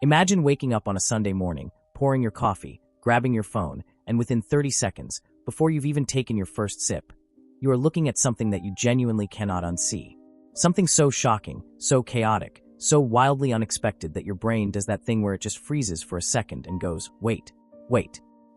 Imagine waking up on a Sunday morning, pouring your coffee, grabbing your phone, and within 30 seconds, before you've even taken your first sip, you are looking at something that you genuinely cannot unsee. Something so shocking, so chaotic, so wildly unexpected that your brain does that thing where it just freezes for a second and goes, wait,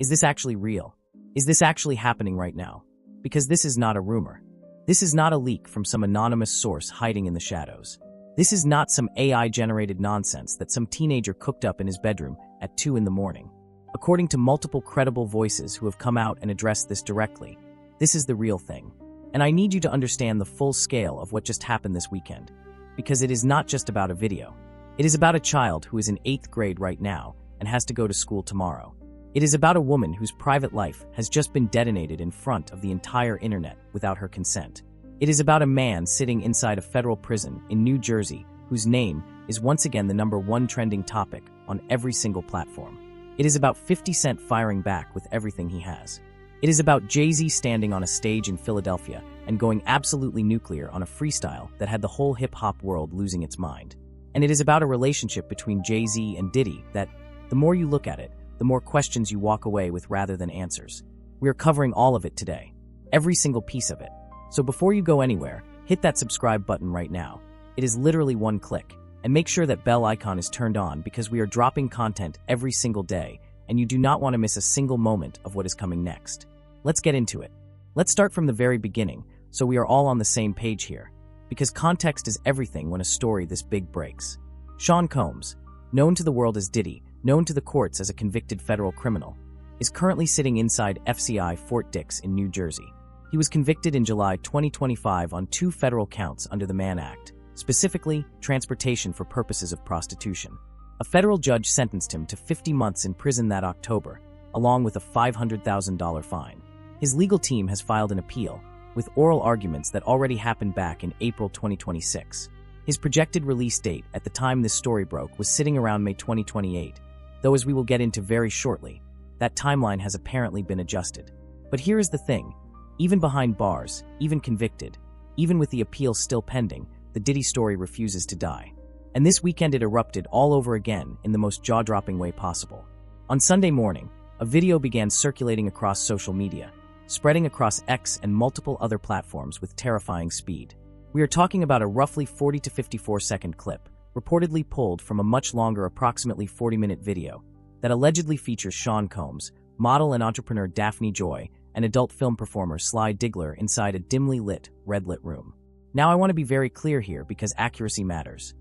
is this actually real? Is this actually happening right now? Because this is not a rumor. This is not a leak from some anonymous source hiding in the shadows. This is not some AI-generated nonsense that some teenager cooked up in his bedroom at 2 in the morning. According to multiple credible voices who have come out and addressed this directly, this is the real thing. And I need you to understand the full scale of what just happened this weekend. Because it is not just about a video. It is about a child who is in 8th grade right now and has to go to school tomorrow. It is about a woman whose private life has just been detonated in front of the entire internet without her consent. It is about a man sitting inside a federal prison in New Jersey whose name is once again the #1 trending topic on every single platform. It is about 50 Cent firing back with everything he has. It is about Jay-Z standing on a stage in Philadelphia and going absolutely nuclear on a freestyle that had the whole hip-hop world losing its mind. And it is about a relationship between Jay-Z and Diddy that, the more you look at it, the more questions you walk away with rather than answers. We are covering all of it today. Every single piece of it. So before you go anywhere, hit that subscribe button right now. It is literally one click. And make sure that bell icon is turned on because we are dropping content every single day, and you do not want to miss a single moment of what is coming next. Let's get into it. Let's start from the very beginning, so we are all on the same page here. Because context is everything when a story this big breaks. Sean Combs, known to the world as Diddy, known to the courts as a convicted federal criminal, is currently sitting inside FCI Fort Dix in New Jersey. He was convicted in July 2025 on 2 federal counts under the Mann Act, specifically transportation for purposes of prostitution. A federal judge sentenced him to 50 months in prison that October, along with a $500,000 fine. His legal team has filed an appeal, with oral arguments that already happened back in April 2026. His projected release date at the time this story broke was sitting around May 2028, though as we will get into very shortly, that timeline has apparently been adjusted. But here is the thing, even behind bars, even convicted, even with the appeal still pending, the Diddy story refuses to die. And this weekend it erupted all over again in the most jaw-dropping way possible. On Sunday morning, a video began circulating across social media, spreading across X and multiple other platforms with terrifying speed. We are talking about a roughly 40 to 54-second clip, reportedly pulled from a much longer, approximately 40-minute video, that allegedly features Sean Combs, model and entrepreneur Daphne Joy, and adult film performer Sly Diggler inside a dimly lit, red-lit room. Now I want to be very clear here because accuracy matters.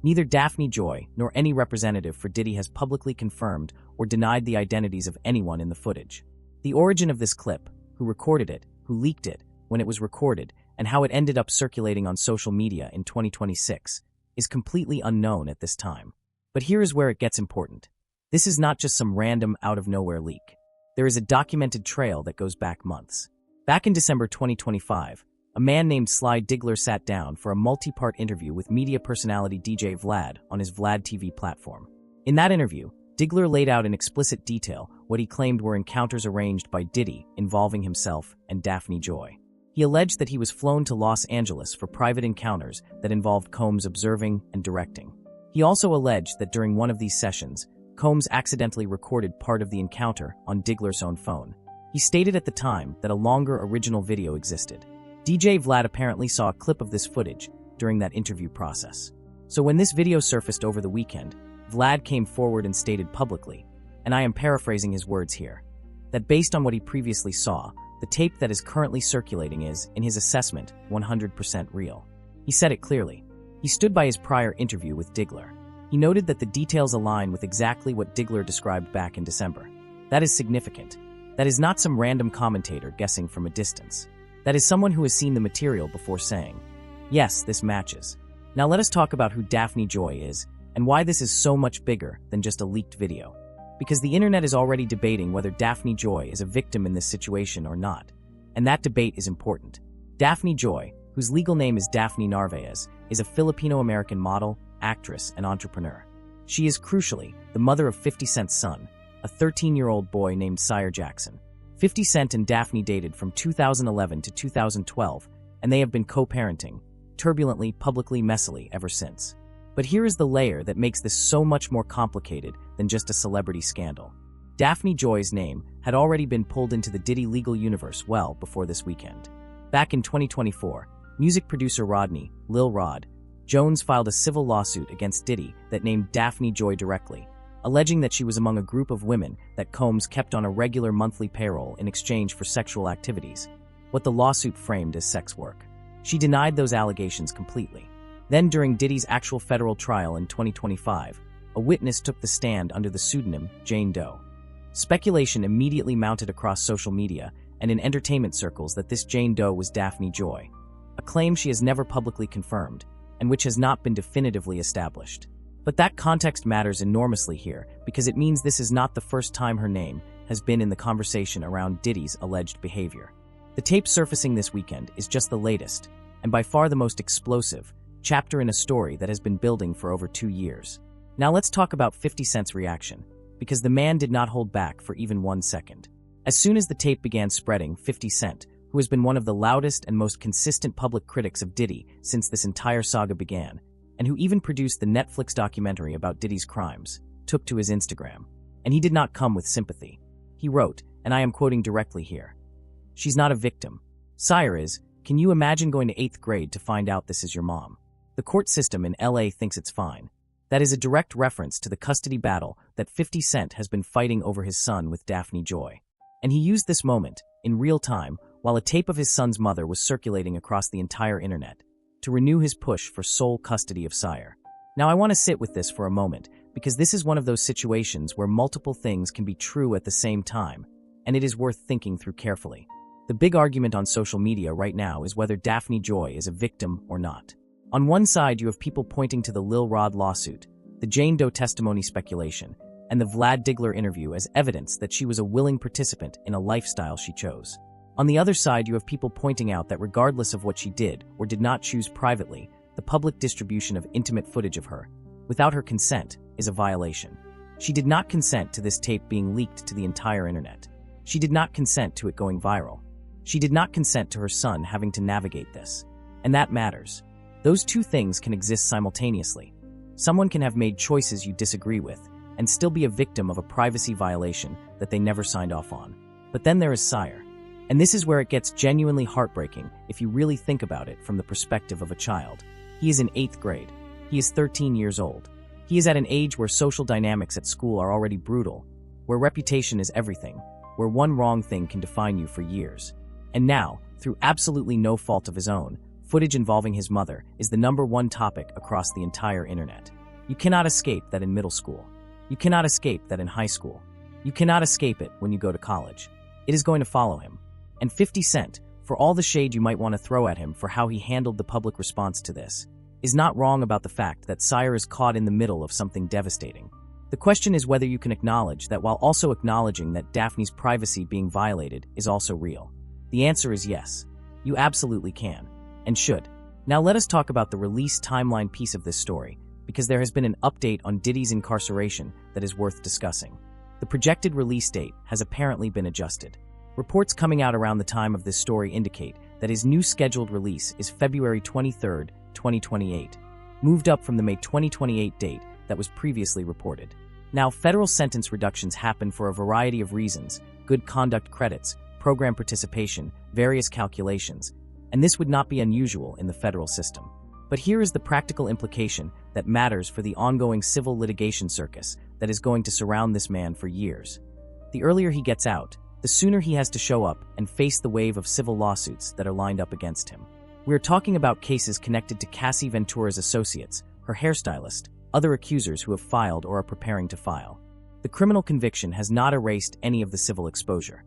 Neither Daphne Joy nor any representative for Diddy has publicly confirmed or denied the identities of anyone in the footage. The origin of this clip, who recorded it, who leaked it, when it was recorded, and how it ended up circulating on social media in 2026, is completely unknown at this time. But here is where it gets important. This is not just some random out-of-nowhere leak. There is a documented trail that goes back months. Back in December 2025, a man named Sly Diggler sat down for a multi-part interview with media personality DJ Vlad on his Vlad TV platform. In that interview, Diggler laid out in explicit detail what he claimed were encounters arranged by Diddy involving himself and Daphne Joy. He alleged that he was flown to Los Angeles for private encounters that involved Combs observing and directing. He also alleged that during one of these sessions, Combs accidentally recorded part of the encounter on Diggler's own phone. He stated at the time that a longer original video existed. DJ Vlad apparently saw a clip of this footage during that interview process. So when this video surfaced over the weekend, Vlad came forward and stated publicly, and I am paraphrasing his words here, that based on what he previously saw, the tape that is currently circulating is, in his assessment, 100% real. He said it clearly. He stood by his prior interview with Diggler. He noted that the details align with exactly what Diggler described back in December. That is significant. That is not some random commentator guessing from a distance. That is someone who has seen the material before saying, yes, this matches. Now let us talk about who Daphne Joy is and why this is so much bigger than just a leaked video. Because the internet is already debating whether Daphne Joy is a victim in this situation or not. And that debate is important. Daphne Joy, whose legal name is Daphne Narvaez, is a Filipino-American model, actress, and entrepreneur. She is, crucially, the mother of 50 Cent's son, a 13-year-old boy named Sire Jackson. 50 Cent and Daphne dated from 2011 to 2012, and they have been co-parenting, turbulently, publicly, messily, ever since. But here is the layer that makes this so much more complicated than just a celebrity scandal. Daphne Joy's name had already been pulled into the Diddy legal universe well before this weekend. Back in 2024, music producer Rodney, Lil Rod, Jones filed a civil lawsuit against Diddy that named Daphne Joy directly, alleging that she was among a group of women that Combs kept on a regular monthly payroll in exchange for sexual activities, what the lawsuit framed as sex work. She denied those allegations completely. Then, during Diddy's actual federal trial in 2025, a witness took the stand under the pseudonym Jane Doe. Speculation immediately mounted across social media and in entertainment circles that this Jane Doe was Daphne Joy, a claim she has never publicly confirmed and which has not been definitively established. But that context matters enormously here because it means this is not the first time her name has been in the conversation around Diddy's alleged behavior. The tape surfacing this weekend is just the latest, and by far the most explosive, chapter in a story that has been building for over 2 years. Now let's talk about 50 Cent's reaction, because the man did not hold back for even 1 second. As soon as the tape began spreading, 50 Cent, who has been one of the loudest and most consistent public critics of Diddy since this entire saga began, and who even produced the Netflix documentary about Diddy's crimes, took to his Instagram. And he did not come with sympathy. He wrote, and I am quoting directly here, "She's not a victim. Sire is, can you imagine going to 8th grade to find out this is your mom? The court system in LA thinks it's fine." That is a direct reference to the custody battle that 50 Cent has been fighting over his son with Daphne Joy. And he used this moment, in real time, while a tape of his son's mother was circulating across the entire internet, to renew his push for sole custody of Sire. Now I want to sit with this for a moment, because this is one of those situations where multiple things can be true at the same time, and it is worth thinking through carefully. The big argument on social media right now is whether Daphne Joy is a victim or not. On one side, you have people pointing to the Lil Rod lawsuit, the Jane Doe testimony speculation, and the Vlad Digler interview as evidence that she was a willing participant in a lifestyle she chose. On the other side, you have people pointing out that regardless of what she did or did not choose privately, the public distribution of intimate footage of her, without her consent, is a violation. She did not consent to this tape being leaked to the entire internet. She did not consent to it going viral. She did not consent to her son having to navigate this. And that matters. Those two things can exist simultaneously. Someone can have made choices you disagree with and still be a victim of a privacy violation that they never signed off on. But then there is Sire. And this is where it gets genuinely heartbreaking if you really think about it from the perspective of a child. He is in 8th grade. He is 13 years old. He is at an age where social dynamics at school are already brutal, where reputation is everything, where one wrong thing can define you for years. And now, through absolutely no fault of his own, footage involving his mother is the #1 topic across the entire internet. You cannot escape that in middle school. You cannot escape that in high school. You cannot escape it when you go to college. It is going to follow him. And 50 Cent, for all the shade you might want to throw at him for how he handled the public response to this, is not wrong about the fact that Sire is caught in the middle of something devastating. The question is whether you can acknowledge that while also acknowledging that Daphne's privacy being violated is also real. The answer is yes. You absolutely can. And should. Now let us talk about the release timeline piece of this story, because there has been an update on Diddy's incarceration that is worth discussing. The projected release date has apparently been adjusted. Reports coming out around the time of this story indicate that his new scheduled release is February 23, 2028, moved up from the May 2028 date that was previously reported. Now, federal sentence reductions happen for a variety of reasons: good conduct credits, program participation, various calculations, and this would not be unusual in the federal system. But here is the practical implication that matters for the ongoing civil litigation circus that is going to surround this man for years. The earlier he gets out, the sooner he has to show up and face the wave of civil lawsuits that are lined up against him. We are talking about cases connected to Cassie Ventura's associates, her hairstylist, other accusers who have filed or are preparing to file. The criminal conviction has not erased any of the civil exposure.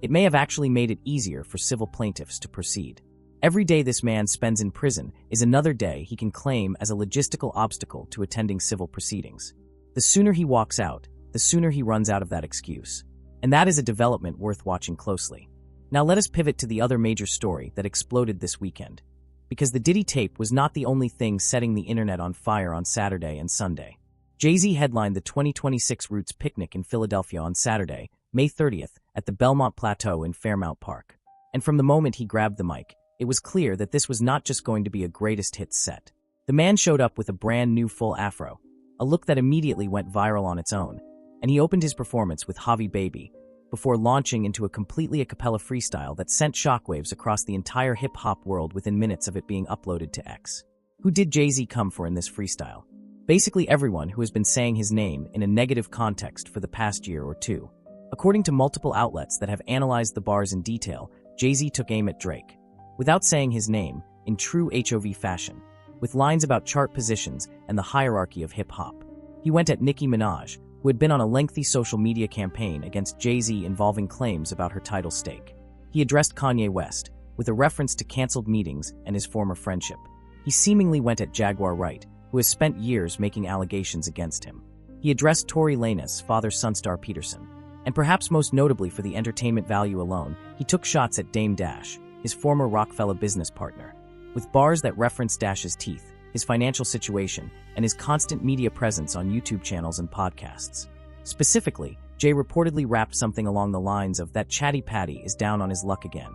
It may have actually made it easier for civil plaintiffs to proceed. Every day this man spends in prison is another day he can claim as a logistical obstacle to attending civil proceedings. The sooner he walks out, the sooner he runs out of that excuse. And that is a development worth watching closely. Now let us pivot to the other major story that exploded this weekend. Because the Diddy tape was not the only thing setting the internet on fire on Saturday and Sunday. Jay-Z headlined the 2026 Roots Picnic in Philadelphia on Saturday, May 30th, at the Belmont Plateau in Fairmount Park. And from the moment he grabbed the mic, it was clear that this was not just going to be a greatest hits set. The man showed up with a brand new full afro, a look that immediately went viral on its own, and he opened his performance with Javi Baby, before launching into a completely a cappella freestyle that sent shockwaves across the entire hip-hop world within minutes of it being uploaded to X. Who did Jay-Z come for in this freestyle? Basically everyone who has been saying his name in a negative context for the past year or two. According to multiple outlets that have analyzed the bars in detail, Jay-Z took aim at Drake, without saying his name, in true HOV fashion, with lines about chart positions and the hierarchy of hip-hop. He went at Nicki Minaj, who had been on a lengthy social media campaign against Jay-Z involving claims about her title stake. He addressed Kanye West, with a reference to canceled meetings and his former friendship. He seemingly went at Jaguar Wright, who has spent years making allegations against him. He addressed Tory Lanez, father Sunstar Peterson. And perhaps most notably for the entertainment value alone, he took shots at Dame Dash, his former Rockefeller business partner, with bars that referenced Dash's teeth, his financial situation, and his constant media presence on YouTube channels and podcasts. Specifically, Jay reportedly rapped something along the lines of "that chatty patty is down on his luck again,"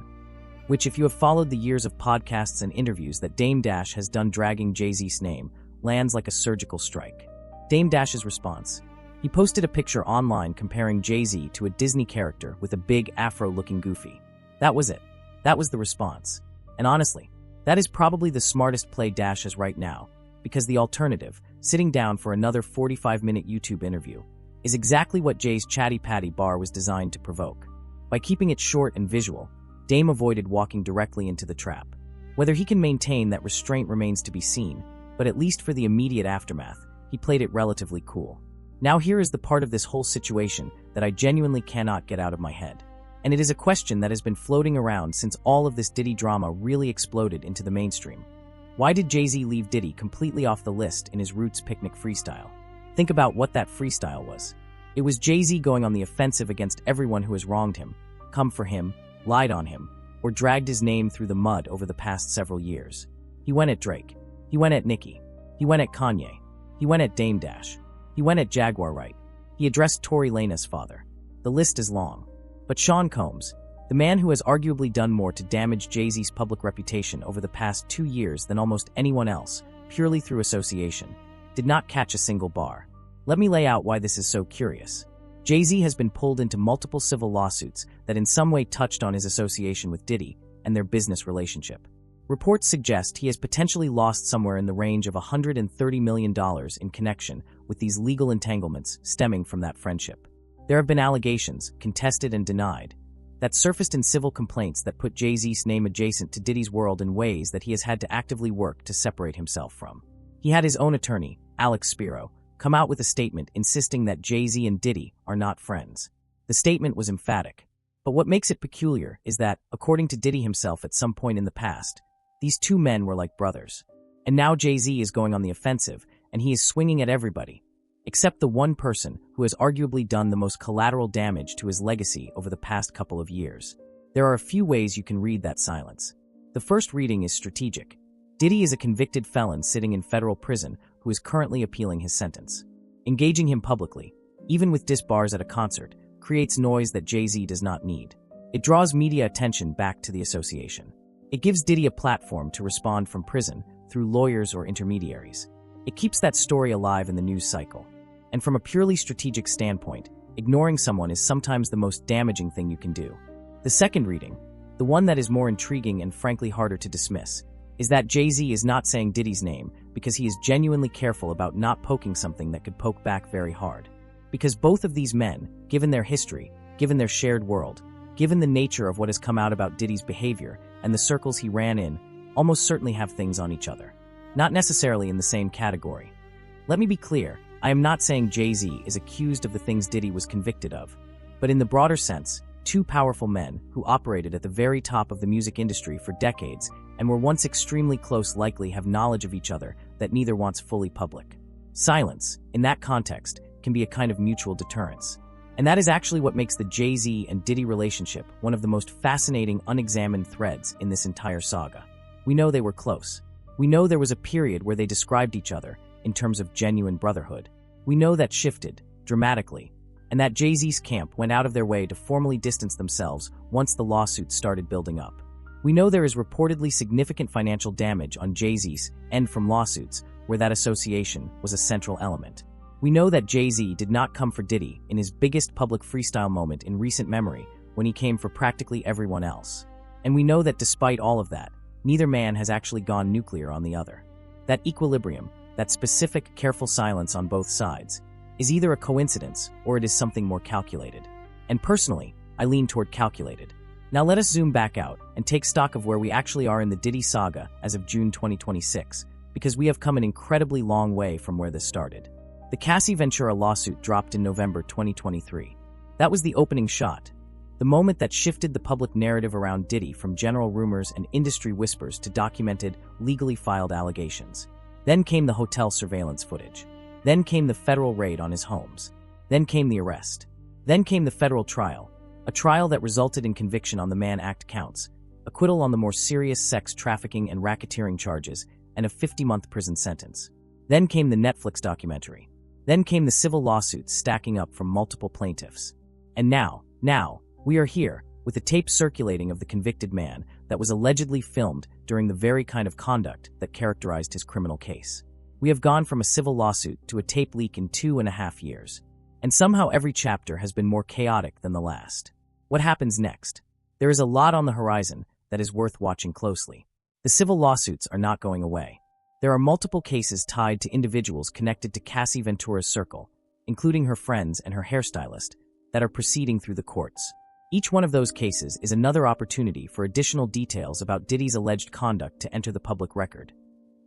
which, if you have followed the years of podcasts and interviews that Dame Dash has done dragging Jay-Z's name, lands like a surgical strike. Dame Dash's response: he posted a picture online comparing Jay-Z to a Disney character with a big afro-looking goofy. That was it. That was the response. And honestly, that is probably the smartest play Dash has right now, because the alternative, sitting down for another 45-minute YouTube interview, is exactly what Jay's chatty patty bar was designed to provoke. By keeping it short and visual, Dame avoided walking directly into the trap. Whether he can maintain that restraint remains to be seen, but at least for the immediate aftermath, he played it relatively cool. Now here is the part of this whole situation that I genuinely cannot get out of my head. And it is a question that has been floating around since all of this Diddy drama really exploded into the mainstream. Why did Jay-Z leave Diddy completely off the list in his Roots Picnic freestyle? Think about what that freestyle was. It was Jay-Z going on the offensive against everyone who has wronged him, come for him, lied on him, or dragged his name through the mud over the past several years. He went at Drake. He went at Nicki. He went at Kanye. He went at Dame Dash. He went at Jaguar Wright. He addressed Tory Lanez's father. The list is long. But Sean Combs, the man who has arguably done more to damage Jay-Z's public reputation over the past 2 years than almost anyone else, purely through association, did not catch a single bar. Let me lay out why this is so curious. Jay-Z has been pulled into multiple civil lawsuits that in some way touched on his association with Diddy and their business relationship. Reports suggest he has potentially lost somewhere in the range of $130 million in connection with these legal entanglements stemming from that friendship. There have been allegations, contested and denied, that surfaced in civil complaints that put Jay-Z's name adjacent to Diddy's world in ways that he has had to actively work to separate himself from. He had his own attorney, Alex Spiro, come out with a statement insisting that Jay-Z and Diddy are not friends. The statement was emphatic. But what makes it peculiar is that, according to Diddy himself at some point in the past, these two men were like brothers. And now Jay-Z is going on the offensive, and he is swinging at everybody, except the one person who has arguably done the most collateral damage to his legacy over the past couple of years. There are a few ways you can read that silence. The first reading is strategic. Diddy is a convicted felon sitting in federal prison who is currently appealing his sentence. Engaging him publicly, even with diss bars at a concert, creates noise that Jay-Z does not need. It draws media attention back to the association. It gives Diddy a platform to respond from prison through lawyers or intermediaries. It keeps that story alive in the news cycle. And from a purely strategic standpoint, ignoring someone is sometimes the most damaging thing you can do. The second reading, the one that is more intriguing and frankly harder to dismiss, is that Jay-Z is not saying Diddy's name because he is genuinely careful about not poking something that could poke back very hard. Because both of these men, given their history, given their shared world, given the nature of what has come out about Diddy's behavior and the circles he ran in, almost certainly have things on each other. Not necessarily in the same category. Let me be clear, I am not saying Jay-Z is accused of the things Diddy was convicted of, but in the broader sense, two powerful men who operated at the very top of the music industry for decades and were once extremely close likely have knowledge of each other that neither wants fully public. Silence, in that context, can be a kind of mutual deterrence. And that is actually what makes the Jay-Z and Diddy relationship one of the most fascinating unexamined threads in this entire saga. We know they were close. We know there was a period where they described each other in terms of genuine brotherhood. We know that shifted, dramatically, and that Jay-Z's camp went out of their way to formally distance themselves once the lawsuits started building up. We know there is reportedly significant financial damage on Jay-Z's end from lawsuits, where that association was a central element. We know that Jay-Z did not come for Diddy in his biggest public freestyle moment in recent memory when he came for practically everyone else. And we know that despite all of that, neither man has actually gone nuclear on the other. That equilibrium, that specific, careful silence on both sides, is either a coincidence or it is something more calculated. And personally, I lean toward calculated. Now let us zoom back out and take stock of where we actually are in the Diddy saga as of June 2026, because we have come an incredibly long way from where this started. The Cassie Ventura lawsuit dropped in November 2023. That was the opening shot, the moment that shifted the public narrative around Diddy from general rumors and industry whispers to documented, legally filed allegations. Then came the hotel surveillance footage. Then came the federal raid on his homes. Then came the arrest. Then came the federal trial, a trial that resulted in conviction on the Mann Act counts, acquittal on the more serious sex trafficking and racketeering charges, and a 50-month prison sentence. Then came the Netflix documentary. Then came the civil lawsuits stacking up from multiple plaintiffs. And now, we are here, with a tape circulating of the convicted man that was allegedly filmed during the very kind of conduct that characterized his criminal case. We have gone from a civil lawsuit to a tape leak in 2.5 years. And somehow every chapter has been more chaotic than the last. What happens next? There is a lot on the horizon that is worth watching closely. The civil lawsuits are not going away. There are multiple cases tied to individuals connected to Cassie Ventura's circle, including her friends and her hairstylist, that are proceeding through the courts. Each one of those cases is another opportunity for additional details about Diddy's alleged conduct to enter the public record.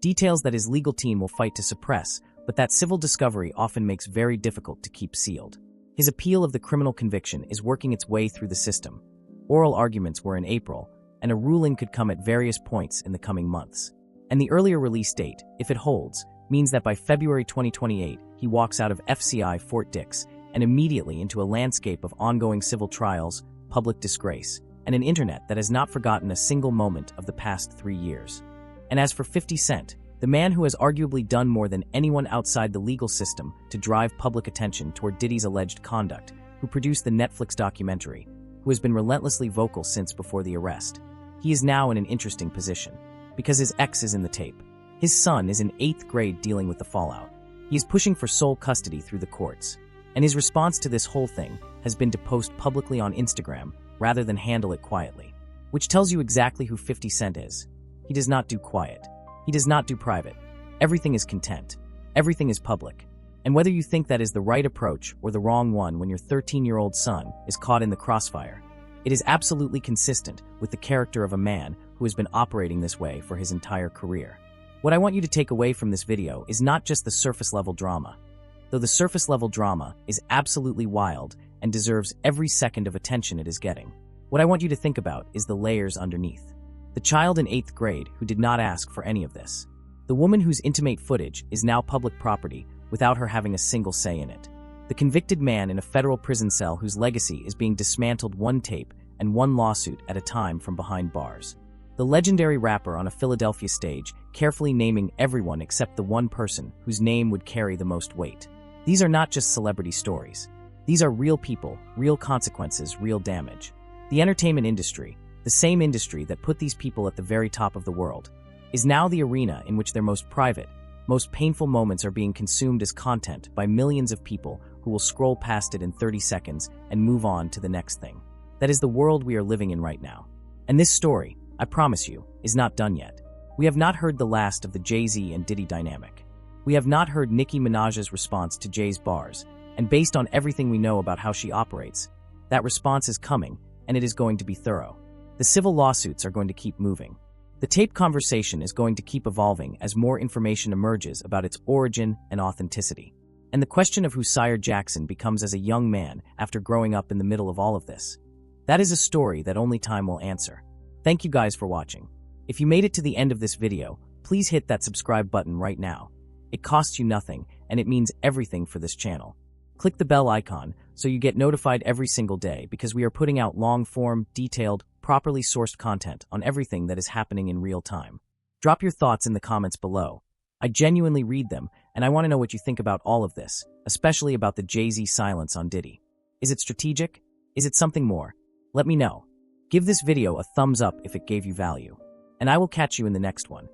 Details that his legal team will fight to suppress, but that civil discovery often makes very difficult to keep sealed. His appeal of the criminal conviction is working its way through the system. Oral arguments were in April, and a ruling could come at various points in the coming months. And the earlier release date, if it holds, means that by February 2028, he walks out of FCI Fort Dix and immediately into a landscape of ongoing civil trials, public disgrace, and an internet that has not forgotten a single moment of the past 3 years. And as for 50 Cent, the man who has arguably done more than anyone outside the legal system to drive public attention toward Diddy's alleged conduct, who produced the Netflix documentary, who has been relentlessly vocal since before the arrest, he is now in an interesting position, because his ex is in the tape. His son is in 8th grade dealing with the fallout. He is pushing for sole custody through the courts, and his response to this whole thing has been to post publicly on Instagram rather than handle it quietly, which tells you exactly who 50 Cent is. He does not do quiet. He does not do private. Everything is content. Everything is public. And whether you think that is the right approach or the wrong one when your 13-year-old son is caught in the crossfire, it is absolutely consistent with the character of a man who has been operating this way for his entire career. What I want you to take away from this video is not just the surface-level drama. Though the surface-level drama is absolutely wild and deserves every second of attention it is getting, what I want you to think about is the layers underneath. The child in 8th grade who did not ask for any of this. The woman whose intimate footage is now public property without her having a single say in it. The convicted man in a federal prison cell whose legacy is being dismantled one tape and one lawsuit at a time from behind bars. The legendary rapper on a Philadelphia stage carefully naming everyone except the one person whose name would carry the most weight. These are not just celebrity stories. These are real people, real consequences, real damage. The entertainment industry, the same industry that put these people at the very top of the world, is now the arena in which their most private, most painful moments are being consumed as content by millions of people who will scroll past it in 30 seconds and move on to the next thing. That is the world we are living in right now. And this story, I promise you, is not done yet. We have not heard the last of the Jay-Z and Diddy dynamic. We have not heard Nicki Minaj's response to Jay's bars, and based on everything we know about how she operates, that response is coming, and it is going to be thorough. The civil lawsuits are going to keep moving. The tape conversation is going to keep evolving as more information emerges about its origin and authenticity. And the question of who Sire Jackson becomes as a young man after growing up in the middle of all of this. That is a story that only time will answer. Thank you guys for watching. If you made it to the end of this video, please hit that subscribe button right now. It costs you nothing, and it means everything for this channel. Click the bell icon so you get notified every single day because we are putting out long-form, detailed, properly sourced content on everything that is happening in real time. Drop your thoughts in the comments below. I genuinely read them, and I want to know what you think about all of this, especially about the Jay-Z silence on Diddy. Is it strategic? Is it something more? Let me know. Give this video a thumbs up if it gave you value. And I will catch you in the next one.